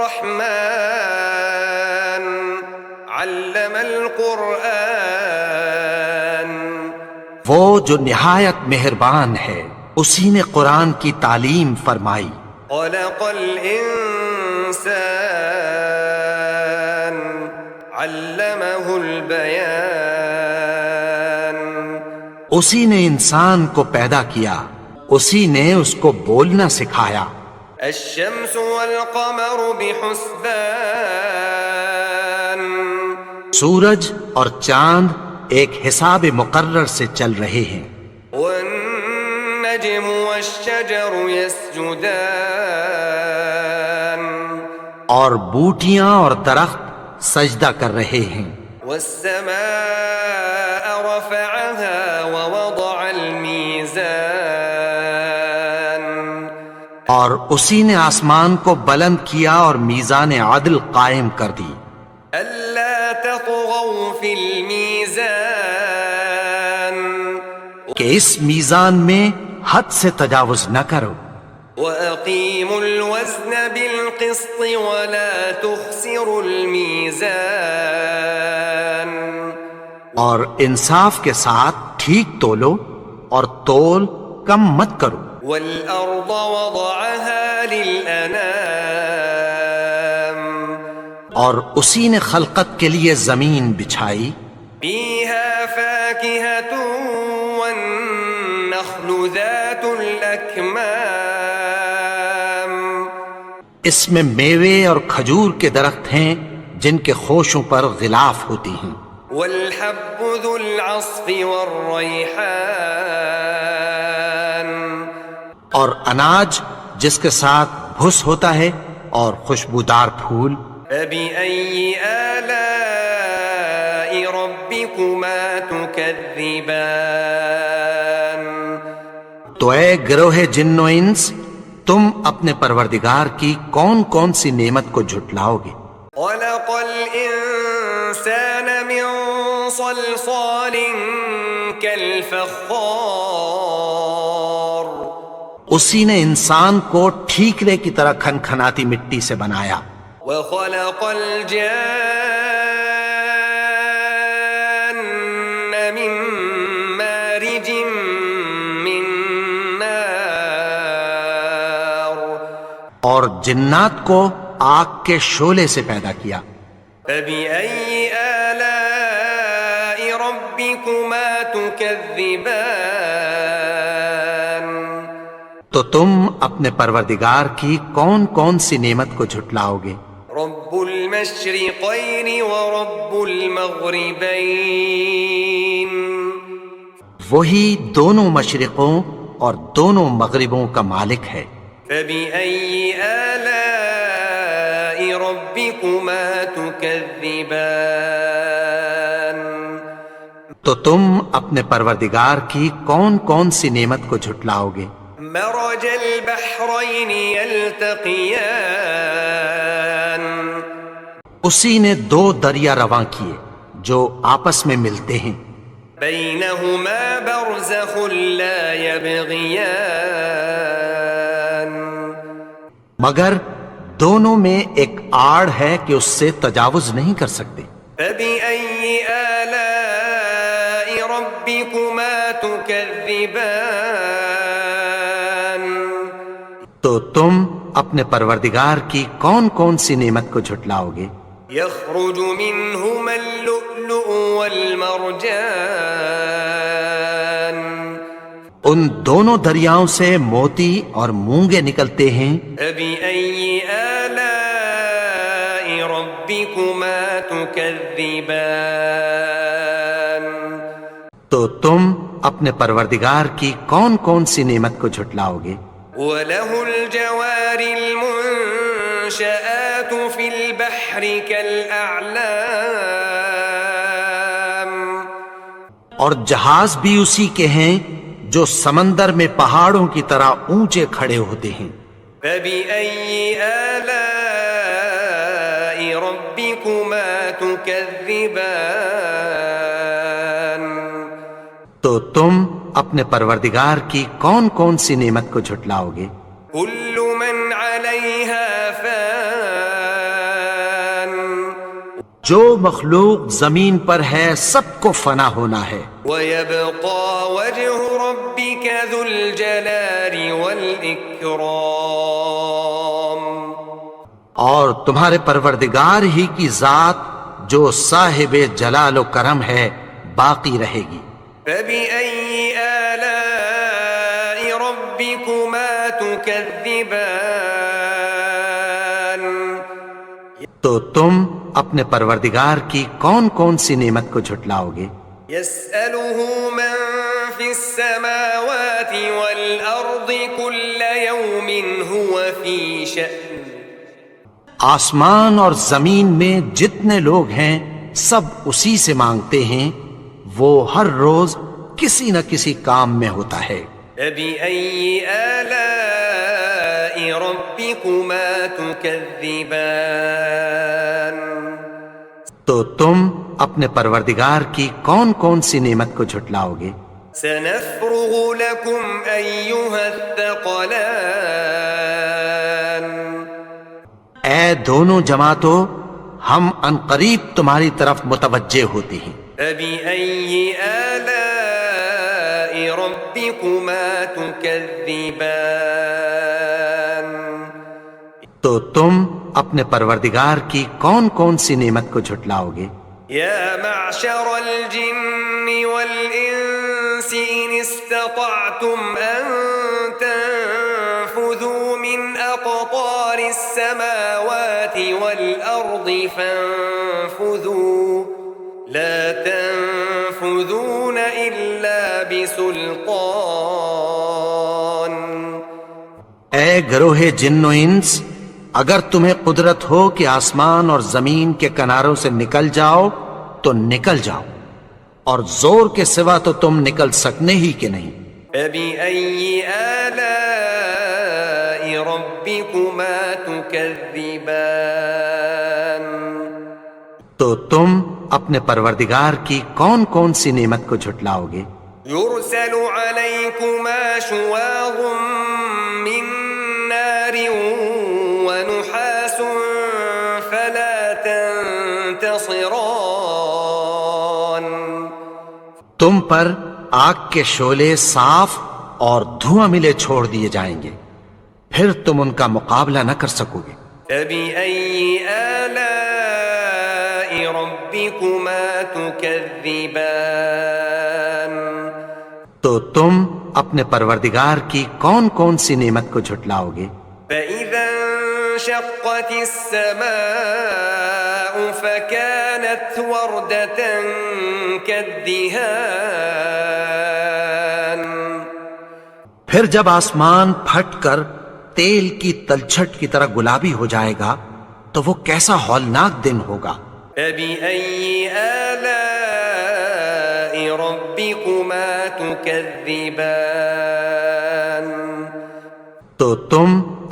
الرحمن علم القرآن. وہ جو نہایت مہربان ہے اسی نے قرآن کی تعلیم فرمائی. خلق الانسان علمہ البیان. اسی نے انسان کو پیدا کیا، اسی نے اس کو بولنا سکھایا. الشمس والقمر بحسبان. سورج اور چاند ایک حساب مقرر سے چل رہے ہیں. والنجم والشجر يسجدان. اور بوٹیاں اور درخت سجدہ کر رہے ہیں. والسماء رفعها ووضع الميزان. اور اسی نے آسمان کو بلند کیا اور میزان عدل قائم کر دی. ألا تطغوا في الميزان. کہ اس میزان میں حد سے تجاوز نہ کرو. وأقيموا الوزن بالقسط ولا تخسروا الميزان. اور انصاف کے ساتھ ٹھیک تولو اور تول کم مت کرو. والأرض وضعها للأنام. اور اسی نے خلقت کے لیے زمین بچھائی. فيها فاكهة والنخل ذات الأكمام. اس میں میوے اور کھجور کے درخت ہیں جن کے خوشوں پر غلاف ہوتی ہیں. والحب ذو العصف والريحان. اور اناج جس کے ساتھ بھس ہوتا ہے اور خوشبودار پھول. فبأي آلاء ربكما تكذبان. تو اے گروہ جن و انس، تم اپنے پروردگار کی کون کون سی نعمت کو جھٹلاؤ گے؟ خلق الإنسان من صلصال كالفخار. اسی نے انسان کو ٹھیکرے کی طرح کھنکھناتی مٹی سے بنایا. وخلق الجان من مارج من نار. اور جنات کو آگ کے شعلے سے پیدا کیا. فبأي آلاء ربكما تكذبان. تو تم اپنے پروردگار کی کون کون سی نعمت کو جھٹلاؤ گے؟ رب المشرقين ورب المغربين. وہی دونوں مشرقوں اور دونوں مغربوں کا مالک ہے. فبأي آلاء ربكما تكذبان. تو تم اپنے پروردگار کی کون کون سی نعمت کو جھٹلاؤ گے؟ مرج البحرين يلتقيان. اسی نے دو دریا رواں کیے جو آپس میں ملتے ہیں. بينهما برزخ لا يبغيان. مگر دونوں میں ایک آڑ ہے کہ اس سے تجاوز نہیں کر سکتے. فبأي آلاء ربكما تكذبان. تو تم اپنے پروردگار کی کون کون سی نعمت کو جھٹلاؤ گے؟ يخرج منهما اللؤلؤ والمرجان. ان دونوں دریاؤں سے موتی اور مونگے نکلتے ہیں. فبأي آلاء ربكما تكذبان. تو تم اپنے پروردگار کی کون کون سی نعمت کو جھٹلاؤ گے؟ وله الجوار المنشآت في البحر كالأعلام. اور جہاز بھی اسی کے ہیں جو سمندر میں پہاڑوں کی طرح اونچے کھڑے ہوتے ہیں. فبأي آلاء ربكما تكذبان. تو تم اپنے پروردگار کی کون کون سی نعمت کو جھٹلاؤ گے؟ كل من عليها فان. جو مخلوق زمین پر ہے سب کو فنا ہونا ہے، وَيَبْقَى وَجْهُ رَبِّكَ ذُو الْجَلَالِ وَالْإِكْرَامِ، اور تمہارے پروردگار ہی کی ذات جو صاحب جلال و کرم ہے باقی رہے گی۔ فَبِأَيِّ آلَاءِ رَبِّكُمَا تُكَذِّبَانِ، تو تم اپنے پروردگار کی کون کون سی نعمت کو جھٹلاؤ گے؟ يَسْأَلُهُ مَن فِي السَّمَاوَاتِ وَالْأَرْضِ كُلَّ يَوْمٍ هُوَ فِي شَأْنٍ، آسمان اور زمین میں جتنے لوگ ہیں سب اسی سے مانگتے ہیں، وہ ہر روز کسی نہ کسی کام میں ہوتا ہے۔ فَبِأَيِّ آلَاءِ رَبِّكُمَا تُكَذِّبَانِ، تو تم اپنے پروردگار کی کون کون سی نعمت کو جھٹلاؤ گے؟ سَنَفْرُغُ لَكُمْ أَيُّهَ الثَّقَلَانِ، اے دونوں جماعتوں، ہم عنقریب تمہاری طرف متوجہ ہوتے ہیں۔ فَبِأَيِّ آلَاءِ رَبِّكُمَا تُكَذِّبَانِ، تو تم اپنے پروردگار کی کون کون سی نعمت کو جھٹلاؤ گے؟ يَا مَعْشَرَ الْجِنِّ وَالْإِنسِ إِنِ اسْتَطَعْتُمْ أَن تَنفُذُوا مِنْ أَقْطَارِ السَّمَاوَاتِ وَالْأَرْضِ فَانفُذُوا لَا تَنفُذُونَ إِلَّا بِسُلْطَانٍ۔ اے گروہ جن و انس، اگر تمہیں قدرت ہو کہ آسمان اور زمین کے کناروں سے نکل جاؤ تو نکل جاؤ، اور زور کے سوا تو تم نکل سکنے ہی کہ نہیں۔ فَبِأَيِّ آلَاءِ رَبِّكُمَا تُكَذِّبَانِ، تو تم اپنے پروردگار کی کون کون سی نعمت کو جھٹلاؤ گے؟ يُرْسَلُ عَلَيْكُمَا شُوَاظٌ مِّن نَّارٍ وَنُحَاسٌ فَلَا تَنتَصِرَانِ، تم پر آگ کے شعلے صاف اور دھواں ملے چھوڑ دیے جائیں گے، پھر تم ان کا مقابلہ نہ کر سکو گے۔ فَبِأَيِّ آلَاءِ رَبِّكُمَا تُكَذِّبَانِ، تو تم اپنے پروردگار کی کون کون سی نعمت کو جھٹلاؤ گے؟ فَإِذَا انشَقَّتِ السَّمَاءُ فَكَانَتْ وَرْدَةً كَالدِّهَانِ، پھر جب آسمان پھٹ کر تیل کی تلچھٹ کی طرح گلابی ہو جائے گا تو وہ کیسا ہولناک دن ہوگا۔ فَبِأَيِّ آلَاءِ رَبِّكُمَا تُكَذِّبَانِ، تو تم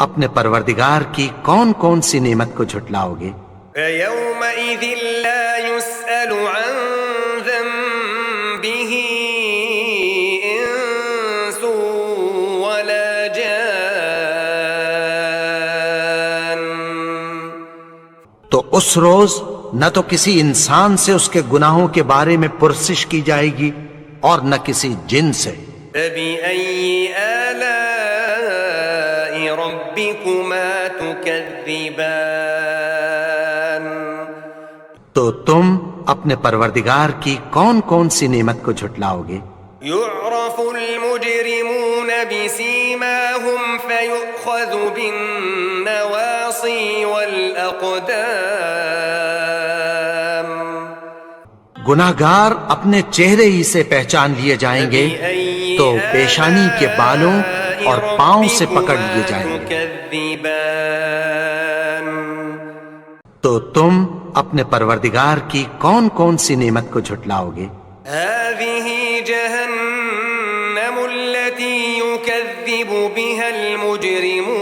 اپنے پروردگار کی کون کون سی نعمت کو جھٹلاؤ گے؟ فَيَوْمَئِذٍ لَا يُسْأَلُ عَن ذَنبِهِ إِنسٌ وَلَا جَانٌّ، تو اس روز نہ تو کسی انسان سے اس کے گناہوں کے بارے میں پرسش کی جائے گی اور نہ کسی جن سے۔ فَبِأَيِّ آلَاءِ رَبِّكُمَا تُكَذِّبَانِ، تو تم اپنے پروردگار کی کون کون سی نعمت کو جھٹلاؤ گے؟ يُعْرَفُ الْمُجْرِمُونَ بِسِيمَاهُمْ فَيُؤْخَذُ بِالنَّوَاصِي وَالْأَقْدَامِ، گناہگار اپنے چہرے ہی سے پہچان لیے جائیں گے تو پیشانی کے بالوں اور پاؤں سے پکڑ لیے جائیں گے۔ تُكَذِّبَانِ، تو تم اپنے پروردگار کی کون کون سی نعمت کو جھٹلاؤ گے؟ هَذِهِ جَهَنَّمُ الَّتِي يُكَذِّبُ بِهَا الْمُجْرِمُونَ،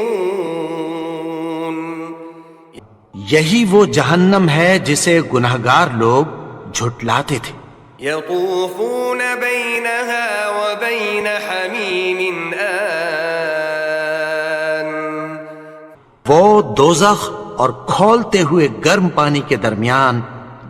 یہی وہ جہنم ہے جسے گناہگار لوگ جھٹلاتے تھے۔ يَطُوفُونَ بَيْنَهَا وَبَيْنَ حَمِيمٍ آنٍ، وہ دوزخ اور کھولتے ہوئے گرم پانی کے درمیان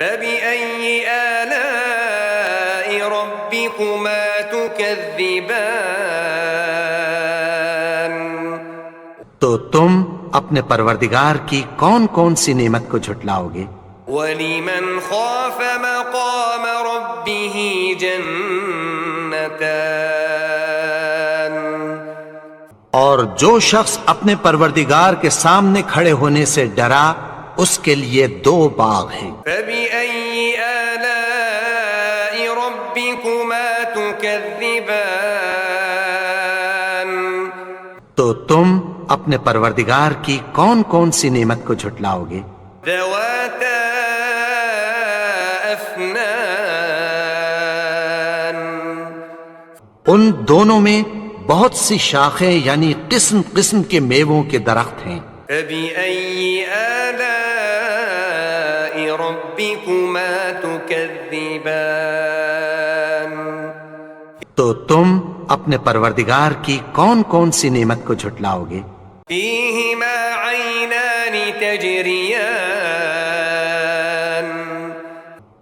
فبأي آلاء ربكما تكذبان تو تم اپنے پروردگار کی کون کون سی نعمت کو جھٹلاؤگے؟ ولمن خاف مقام ربه جنتان اور جو شخص اپنے پروردگار کے سامنے کھڑے ہونے سے ڈرا اس کے لیے 2 باغ ہیں۔ فبأي آلاء ربكما تكذبان تو تم اپنے پروردگار کی کون کون سی نعمت کو جھٹلاؤگے؟ ذواتا أفنان ان دونوں میں بہت سی شاخیں یعنی قسم قسم کے میووں کے درخت ہیں۔ فبأي آلاء ربكما تكذبان تو تم اپنے پروردگار کی کون کون سی نعمت کو جھٹلاؤگے؟ فيهما عينان تجريان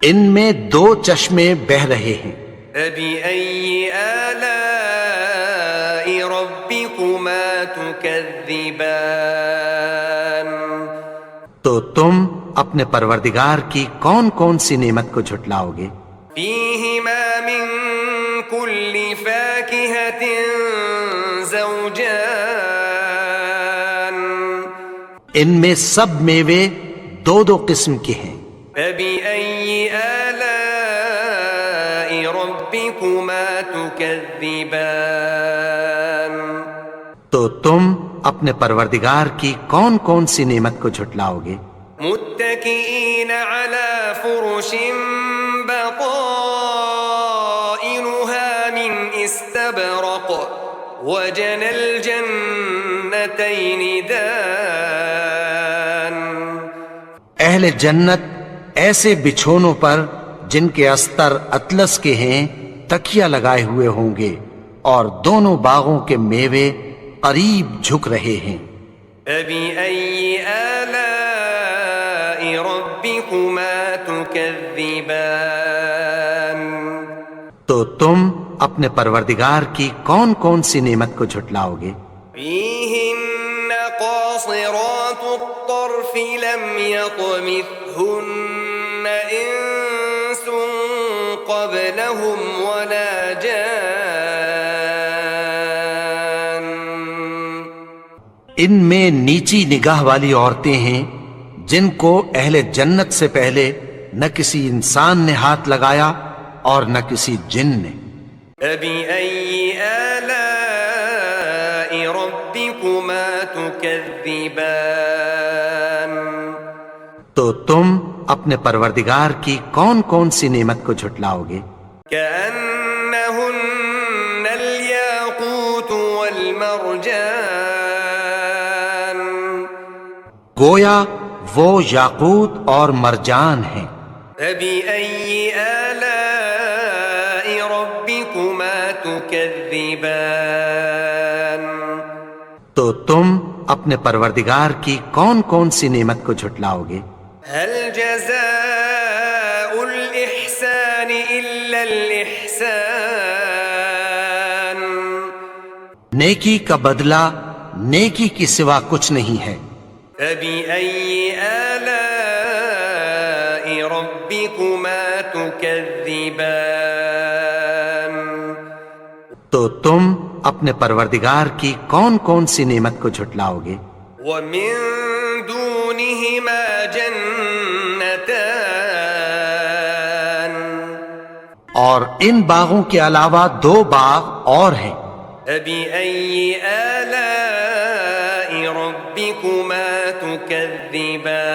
ان میں 2 چشمے بہ رہے ہیں۔ فبأي آلاء ربكما تكذبان تو تم اپنے پروردگار کی کون کون سی نعمت کو جھٹلاؤگے؟ فيهما من كل فاكهة زوجان ان میں سب میوے 2 قسم کے ہیں۔ فبأي آلاء ربكما تكذبان تو تم اپنے پروردگار کی کون کون سی نعمت کو جھٹلاؤگے؟ متكئين على فرش بطائنها من استبرق وجنى الجنتين دان اہل جنت ایسے بچھونوں پر جن کے استر اطلس کے ہیں تکیہ لگائے ہوئے ہوں گے اور دونوں باغوں کے میوے قریب جھک رہے ہیں۔ فبأي آلاء ربكما تكذبان تو تم اپنے پروردگار کی کون کون سی نعمت کو جھٹلاؤگے؟ فيهن قاصرات الطرف لم يطمثهن إنس قبلهم ولا جان ان میں نیچی نگاہ والی عورتیں ہیں جن کو اہل جنت سے پہلے نہ کسی انسان نے ہاتھ لگایا اور نہ کسی جن نے۔ فبأي آلاء ربكما تكذبان تو تم اپنے پروردگار کی کون کون سی نعمت کو جھٹلاؤگے؟ كأنهن الياقوت والمرجان گویا وہ یاقوت اور مرجان ہیں۔ فبأي آلاء ربكما تكذبان تو تم اپنے پروردگار کی کون کون سی نعمت کو جھٹلاؤگے؟ هل جزاء الإحسان إلا الإحسان نیکی کا بدلہ نیکی کی سوا کچھ نہیں ہے۔ فبأي آلاء ربكما تكذبان تو تم اپنے پروردگار کی کون کون سی نعمت کو جھٹلاؤگے؟ ومن دونهما جنتان اور ان باغوں کے علاوہ 2 باغ اور ہیں۔ فبأي آلاء ربكما تكذبان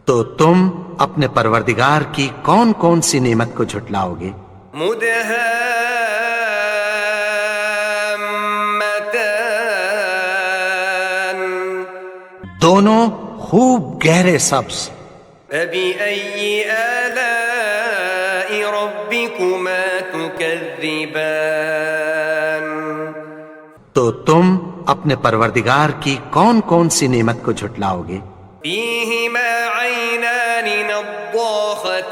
تو تم اپنے پروردگار کی کون کون سی نعمت کو جھٹلاؤگے؟ مدهامتان دونوں خوب گہرے سبز۔ فبأي آلاء ربكما تكذبان تو تم اپنے پروردگار کی کون کون سی نعمت کو جھٹلاؤگے؟ فيهما عينان نضاختان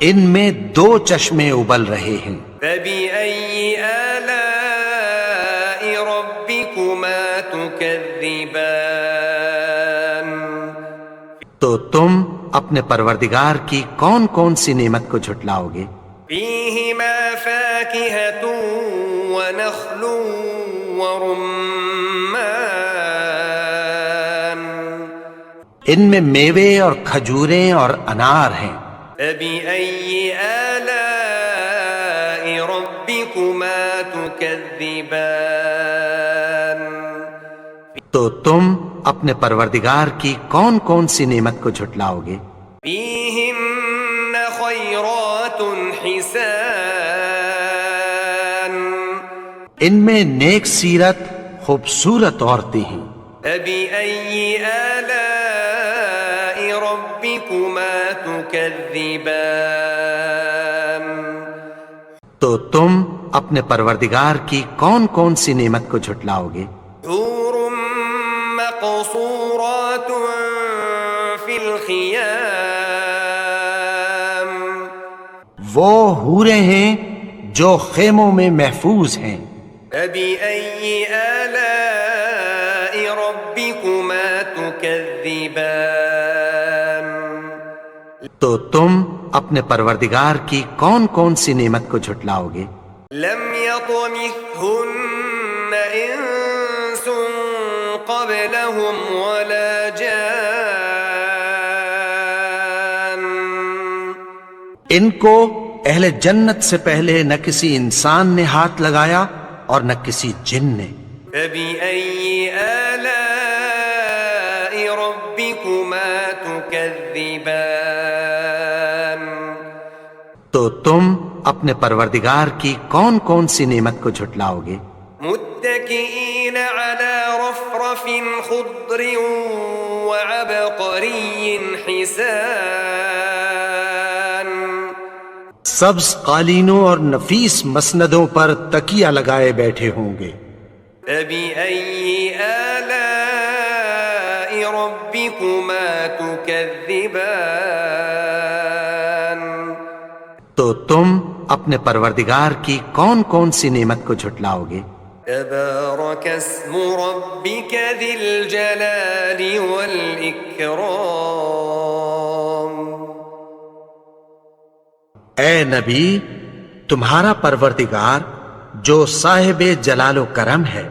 ان میں دو چشمے ابل رہے ہیں. فبأي آلاء ربكما تكذبان تو تم اپنے پروردگار کی کون کون سی نعمت کو جھٹلاؤ گے؟ فيهما فاكهة ونخل ورمان ان میں میوے اور کھجوریں اور انار ہیں. فبأي آلاء ربكما تكذبان تو تم اپنے پروردگار کی کون کون سی نعمت کو جھٹلاؤ گے؟ فيهن خيرات حسان ان میں نیک سیرت خوبصورت عورتیں ہیں. فبأي آلاء ربكما تكذبان تو تم اپنے پروردگار کی کون کون سی نعمت کو جھٹلاؤ گے؟ حور مقصورات في الخيام وہ حوریں ہیں جو خیموں میں محفوظ ہیں. فبأي آلاء ربكما تكذبان تو تم اپنے پروردگار کی کون کون سی نعمت کو جھٹلاؤ گے؟ لم يطمثهن انس قبلهم ولا جان ان کو اہل جنت سے پہلے نہ کسی انسان نے ہاتھ لگایا اور نہ کسی جن نے. فبأي آلاء ربكما تكذبان تو تم اپنے پروردگار کی کون کون سی نعمت کو جھٹلاؤ گے؟ متكئين على رفرف خضر وعبقري حسان سبز قالینوں اور نفیس مسندوں پر تکیہ لگائے بیٹھے ہوں گے. فبأي آلاء ربكما تكذبان تو تم اپنے پروردگار کی کون کون سی نعمت کو جھٹلاؤ گے؟ تبارك اسم ربك ذي الجلال والإكرام اے نبی، تمہارا پروردگار جو صاحب جلال و کرم ہے،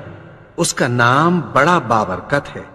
اس کا نام بڑا بابرکت ہے.